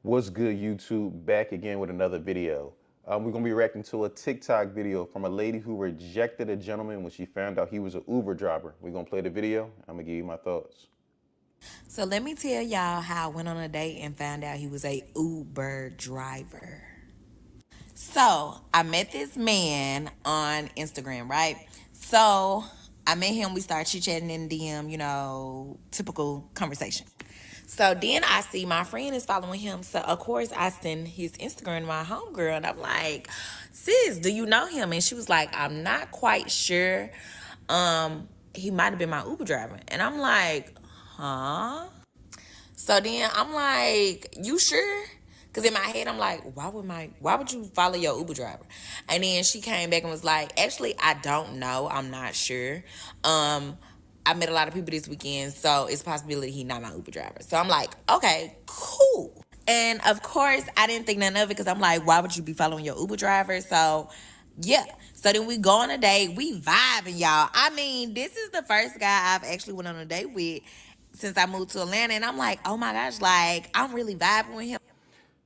What's good, YouTube? Back again with another video. We're gonna be reacting to a TikTok video from a lady who rejected a gentleman when she found out he was an Uber driver. We're gonna play the video. I'm gonna give you my thoughts. So let me tell y'all how I went on a date and found out he was a Uber driver. So I met this man on Instagram, right? So I met him, we started chit-chatting in DM, typical conversation. So then I see my friend is following him. So of course I send his Instagram to my homegirl and I'm like, sis, do you know him? And she was like, I'm not quite sure. He might have been my Uber driver. And I'm like, huh? So then I'm like, you sure? Cause in my head I'm like, why would you follow your Uber driver? And then she came back and was like, actually, I don't know. I'm not sure. I met a lot of people this weekend, so it's a possibility he not my Uber driver. So I'm like, okay, cool. And of course, I didn't think nothing of it because I'm like, why would you be following your Uber driver? So yeah. So then we go on a date. We vibing, y'all. I mean, this is the first guy I've actually went on a date with since I moved to Atlanta. And I'm like, oh my gosh, like, I'm really vibing with him.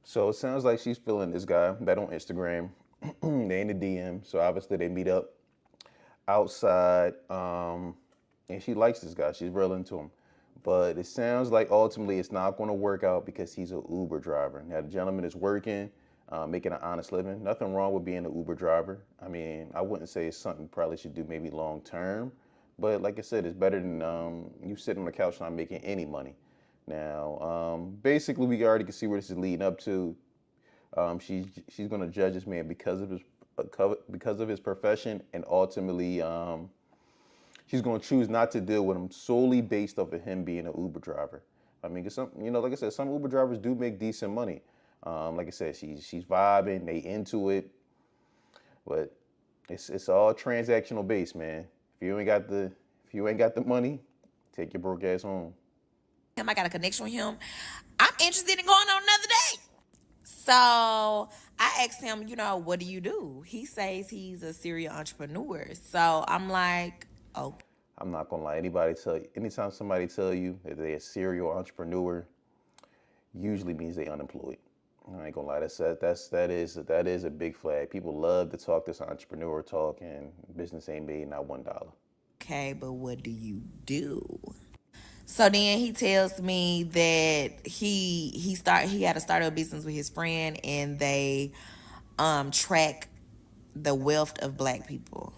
So it sounds like she's feeling this guy that on Instagram. They in the DM, so obviously they meet up outside, and she likes this guy. She's real into him. But it sounds like ultimately it's not going to work out because he's an Uber driver. Now, the gentleman is working, making an honest living. Nothing wrong with being an Uber driver. I mean, I wouldn't say it's something you probably should do maybe long term. But like I said, it's better than you sitting on the couch not making any money. Now, basically, we already can see where this is leading up to. She's going to judge this man because of his profession, and ultimately, she's going to choose not to deal with him solely based off of him being an Uber driver. I mean, 'cause like I said, some Uber drivers do make decent money. Like I said, she's vibing, they into it, but it's all transactional based, man. If you ain't got the money, take your broke ass home. I got a connection with him. I'm interested in going on another date. So I asked him, what do you do? He says he's a serial entrepreneur. So I'm like, oh, I'm not gonna lie. Anytime somebody tell you that they're a serial entrepreneur, usually means they unemployed. I ain't gonna lie. That is a big flag. People love to talk this entrepreneur talk, and business ain't made not $1. okay, but what do you do? So then he tells me that he had to start a business with his friend and they track the wealth of black people.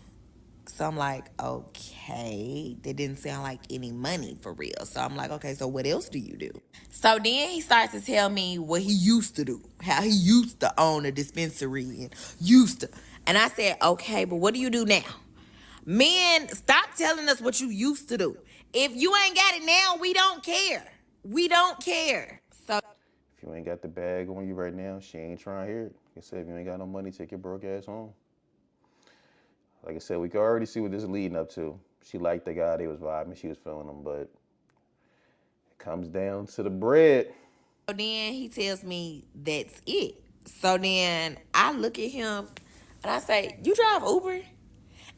So I'm like, okay, that didn't sound like any money for real. So I'm like, okay, so what else do you do? So then he starts to tell me what he used to do, how he used to own a dispensary and used to. And I said, okay, but what do you do now? Men, stop telling us what you used to do. If you ain't got it now, we don't care. We don't care. So If you ain't got the bag on you right now, she ain't trying to hear it. Like I said, if you ain't got no money, take your broke ass home. Like I said, we can already see what this is leading up to. She liked the guy, they was vibing, she was feeling him, but it comes down to the bread. then he tells me that's it. So then I look at him and I say, you drive Uber?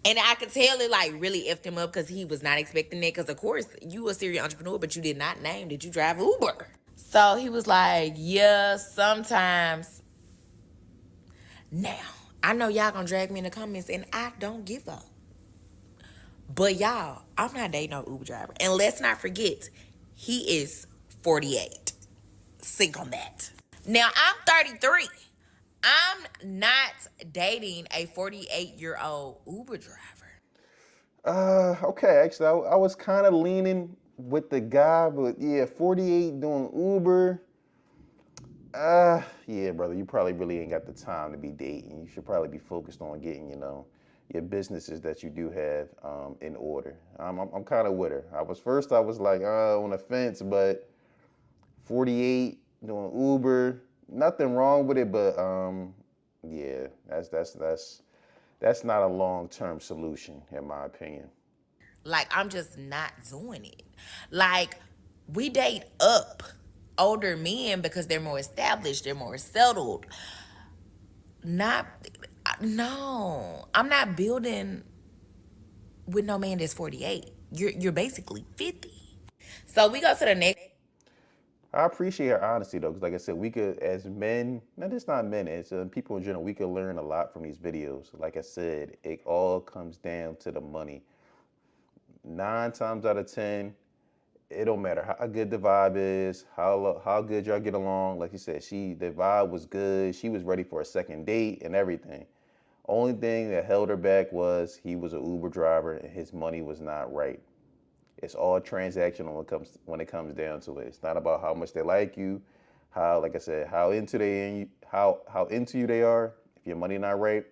And I could tell it like really effed him up because he was not expecting it. Because of course you a serial entrepreneur, but you did not name that you drive Uber. So he was like, yeah, sometimes. Now, I know y'all gonna drag me in the comments and I don't give up. But y'all, I'm not dating no Uber driver. And let's not forget, he is 48. Think on that. Now, I'm 33. I'm not dating a 48-year-old Uber driver. Okay, actually, I was kind of leaning with the guy, but yeah, 48 doing Uber. Yeah, brother, you probably really ain't got the time to be dating. You should probably be focused on getting, your businesses that you do have in order. I'm kind of with her. I was like, on the fence, but 48 doing Uber, nothing wrong with it, but yeah, that's not a long-term solution in my opinion. Like, I'm just not doing it. Like, we date up older men because they're more established, they're more settled. Not, no, I'm not building with no man that's 48. You're basically 50. So we go to the next. I appreciate her honesty though, because like I said, we could, as men, not just not men, as people in general, we could learn a lot from these videos. Like I said, it all comes down to the money. 9 times out of 10, it don't matter how good the vibe is, how good y'all get along. Like you said, the vibe was good. She was ready for a second date and everything. Only thing that held her back was he was an Uber driver and his money was not right. It's all transactional when it comes down to it. It's not about how much they like you, how, like I said, how into you they are. If your money not right,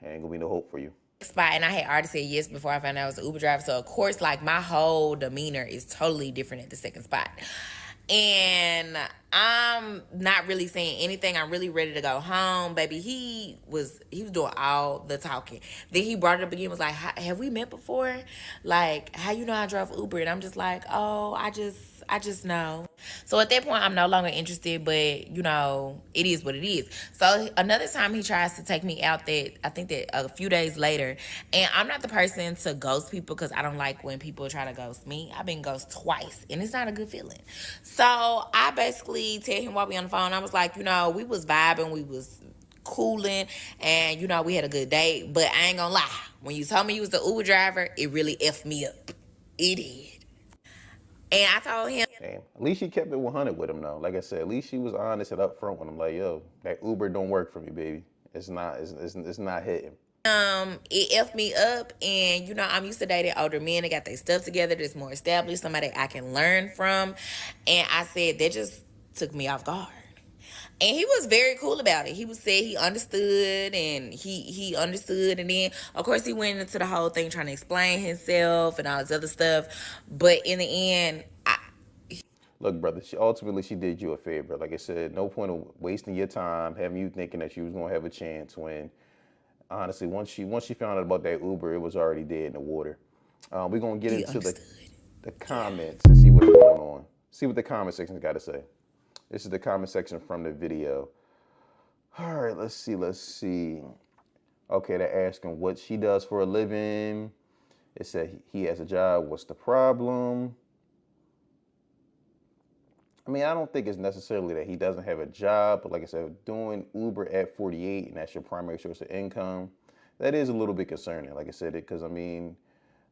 ain't gonna be no hope for you. Spot, and I had already said yes before I found out I was an Uber driver. So of course, like, my whole demeanor is totally different at the second spot. And I'm not really saying anything. I'm really ready to go home, baby. He was doing all the talking. Then he brought it up again. Was like, "Have we met before? Like, how you know I drove Uber?" And I'm just like, "Oh, I just know." So at that point, I'm no longer interested. But you know, it is what it is. So another time he tries to take me out. That I think that a few days later, and I'm not the person to ghost people because I don't like when people try to ghost me. I've been ghosted twice, and it's not a good feeling. So I basically tell him while we on the phone, I was like, you know, we was vibing, we was cooling, and you know, we had a good day. But I ain't gonna lie, when you told me you was the Uber driver, it really effed me up. It did. And I told him, Damn. At least she kept it 100 with him though. Like I said, at least she was honest and upfront with him. Like, yo, that Uber don't work for me, baby. It's not hitting. it effed me up, and you know, I'm used to dating older men that got their stuff together, that's more established, somebody I can learn from. And I said that just took me off guard. And he was very cool about it. He was said he understood, and he understood, and then of course he went into the whole thing trying to explain himself and all this other stuff. But in the end, Look, brother, ultimately she did you a favor. Like I said, no point of wasting your time having you thinking that she was gonna have a chance when honestly, once she found out about that Uber, it was already dead in the water. We're gonna get he into the understood. the comments and see what's going on. See what the comment section's got to say. This is the comment section from the video. All right, let's see. Okay, they're asking what she does for a living. It said he has a job. What's the problem? I mean, I don't think it's necessarily that he doesn't have a job, but like I said, doing Uber at 48 and that's your primary source of income, that is a little bit concerning. Like I said, because I mean,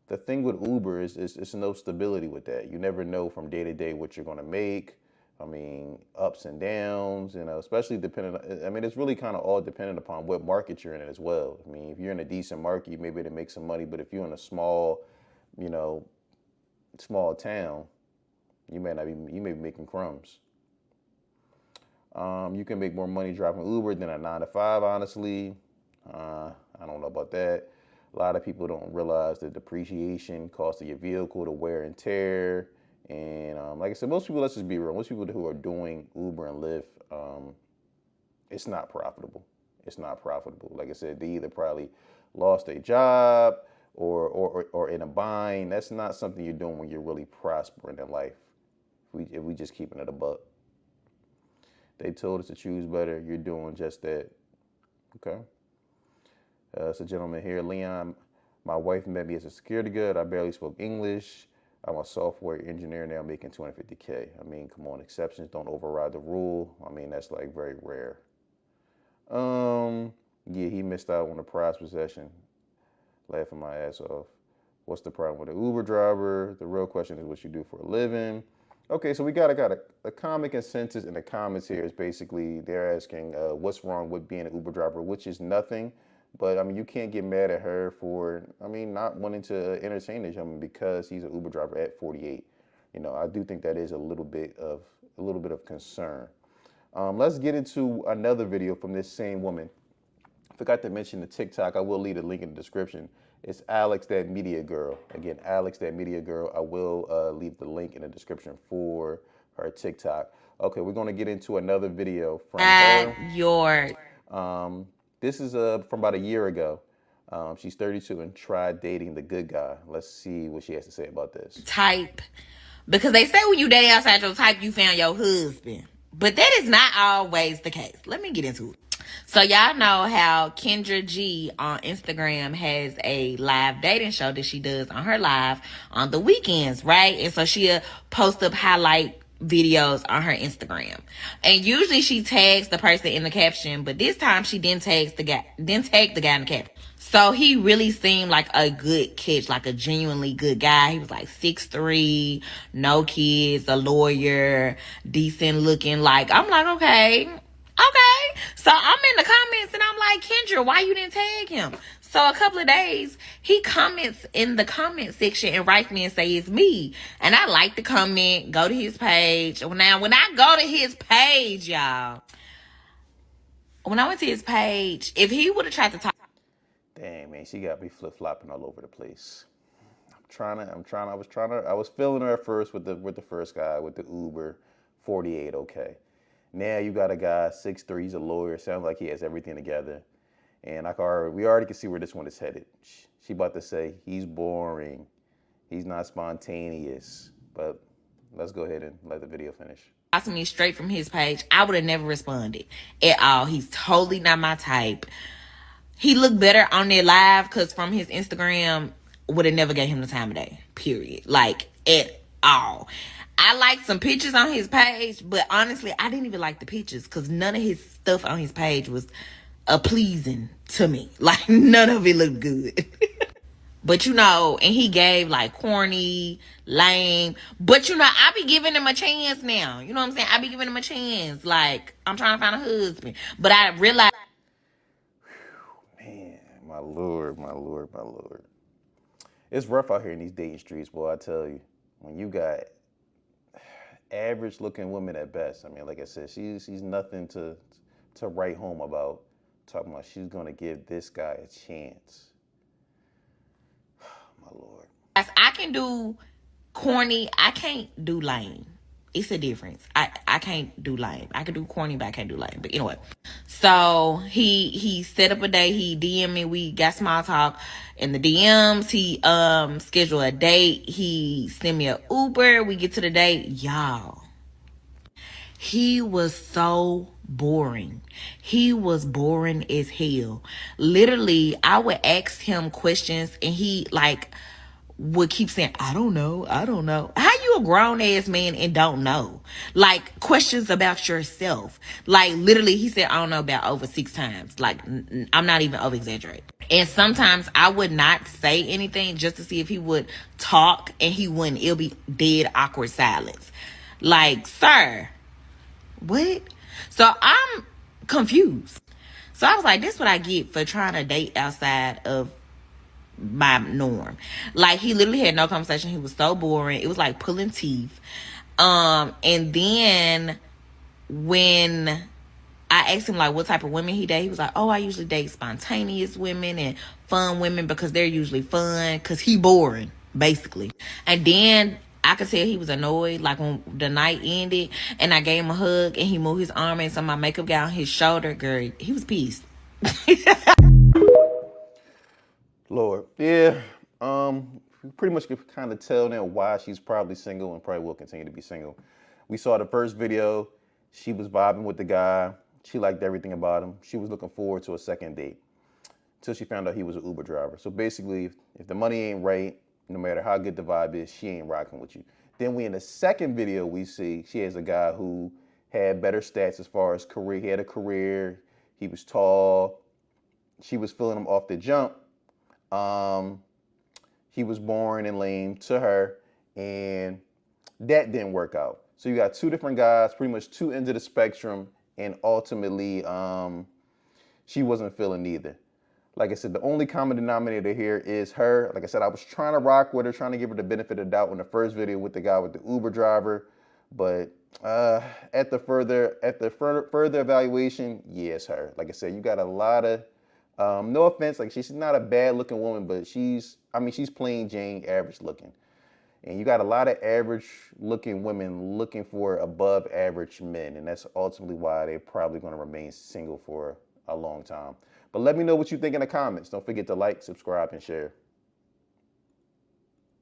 the thing with Uber is it's no stability with that. You never know from day to day what you're going to make. I mean, ups and downs, you know, especially depending on, I mean, it's really kind of all dependent upon what market you're in as well. I mean, if you're in a decent market, you may be able to make some money, but if you're in a small, you know, small town, you may be making crumbs. You can make more money driving Uber than a 9 to 5, honestly. I don't know about that. A lot of people don't realize the depreciation, cost of your vehicle, the wear and tear. And like I said, most people, let's just be real, most people who are doing Uber and Lyft, it's not profitable. It's not profitable. Like I said, they either probably lost their job or in a bind. That's not something you're doing when you're really prospering in life. If we just keeping it a buck. They told us to choose better. You're doing just that. Okay. It's a gentleman here, Leon. My wife met me as a security guard. I barely spoke English. I'm a software engineer now, making $250K. I mean, come on, exceptions don't override the rule. I mean, that's like very rare. Yeah, he missed out on the prize possession. Laughing my ass off. What's the problem with an Uber driver? The real question is what you do for a living. Okay, so we got a common consensus in the comments here is basically they're asking what's wrong with being an Uber driver, which is nothing. But I mean, you can't get mad at her for, I mean, not wanting to entertain this gentleman because he's an Uber driver at 48. You know, I do think that is a little bit of concern. Let's get into another video from this same woman. I forgot to mention the TikTok. I will leave a link in the description. It's Alex That Media Girl. Again, Alex That Media Girl. I will leave the link in the description for her TikTok. Okay, we're going to get into another video from her. This is from about a year ago. She's 32 and tried dating the good guy. Let's see what she has to say about this. Type. Because they say when you date outside your type, you found your husband. But that is not always the case. Let me get into it. So y'all know how Kendra G on Instagram has a live dating show that she does on her live on the weekends, right? And so she'll post up highlight videos on her Instagram. And usually she tags the person in the caption, but this time she didn't tag the guy in the caption. So he really seemed like a good catch, like a genuinely good guy. He was like 6'3", no kids, a lawyer, decent looking. Like, I'm like, okay. Okay. So I'm in the comments and I'm like, Kendra, why you didn't tag him? So a couple of days, he comments in the comment section and writes me and say it's me. And I like the comment, go to his page. Now, when I go to his page, y'all, when I went to his page, if he would have tried to talk. Damn, man, she got me flip-flopping all over the place. I was feeling her at first with the first guy, with the Uber 48, okay. Now you got a guy, 6'3", he's a lawyer, sounds like he has everything together. And we already can see where this one is headed. She about to say, he's boring, he's not spontaneous. But let's go ahead and let the video finish. To me straight from his page, I would have never responded at all. He's totally not my type. He looked better on their live because from his Instagram, would have never gave him the time of day, period. Like, at all. I liked some pictures on his page, but honestly, I didn't even like the pictures because none of his stuff on his page was pleasing to me. Like, none of it looked good. But, and he gave, like, corny, lame. But, I be giving him a chance now. You know what I'm saying? I be giving him a chance. Like, I'm trying to find a husband. But I realized. Man, my lord, my lord, my lord. It's rough out here in these dating streets, boy, I tell you. When you got average looking women at best. I mean, like I said, she's nothing to write home about. Talking about she's gonna give this guy a chance. My lord. I can do corny. I can't do lame. It's a difference. I can't do lame. I can do corny, but I can't do lame. But anyway, so he set up a day. He DM me. We got small talk in the DMs. He scheduled a date. He sent me an Uber. We get to the date, y'all. He was so boring. He was boring as hell. Literally, I would ask him questions and he would keep saying, I don't know. How you a grown ass man and don't know? Like, questions about yourself. Like, literally, he said, I don't know about over 6 times. Like, I'm not even over exaggerating. And sometimes I would not say anything just to see if he would talk and he wouldn't. It'll be dead awkward silence. Like, sir, what? So I'm confused. So I was like, this is what I get for trying to date outside of my norm. Like, he literally had no conversation. He was so boring. It was like pulling teeth. And then when I asked him like what type of women he date, he was like, oh, I usually date spontaneous women and fun women because they're usually fun, because he boring, basically. And then I could tell he was annoyed, like when the night ended and I gave him a hug and he moved his arm and so my makeup got on his shoulder, girl, he was pissed. Lord, yeah. We pretty much can kind of tell now why she's probably single and probably will continue to be single. We saw the first video. She was vibing with the guy. She liked everything about him. She was looking forward to a second date until she found out he was an Uber driver. So basically, if the money ain't right, no matter how good the vibe is, she ain't rocking with you. Then in the second video, we see she has a guy who had better stats as far as career. He had a career. He was tall. She was feeling him off the jump. He was boring and lame to her, and that didn't work out. So you got 2 different guys, pretty much 2 ends of the spectrum, and ultimately, she wasn't feeling neither. Like I said, the only common denominator here is her. Like I said, I was trying to rock with her, trying to give her the benefit of the doubt in the first video with the guy with the Uber driver, but at the further evaluation, yeah, it's her. Like I said, you got a lot of no offense, like she's not a bad looking woman, but she's plain Jane, average looking. And you got a lot of average looking women looking for above average men. And that's ultimately why they're probably going to remain single for a long time. But let me know what you think in the comments. Don't forget to like, subscribe, and share.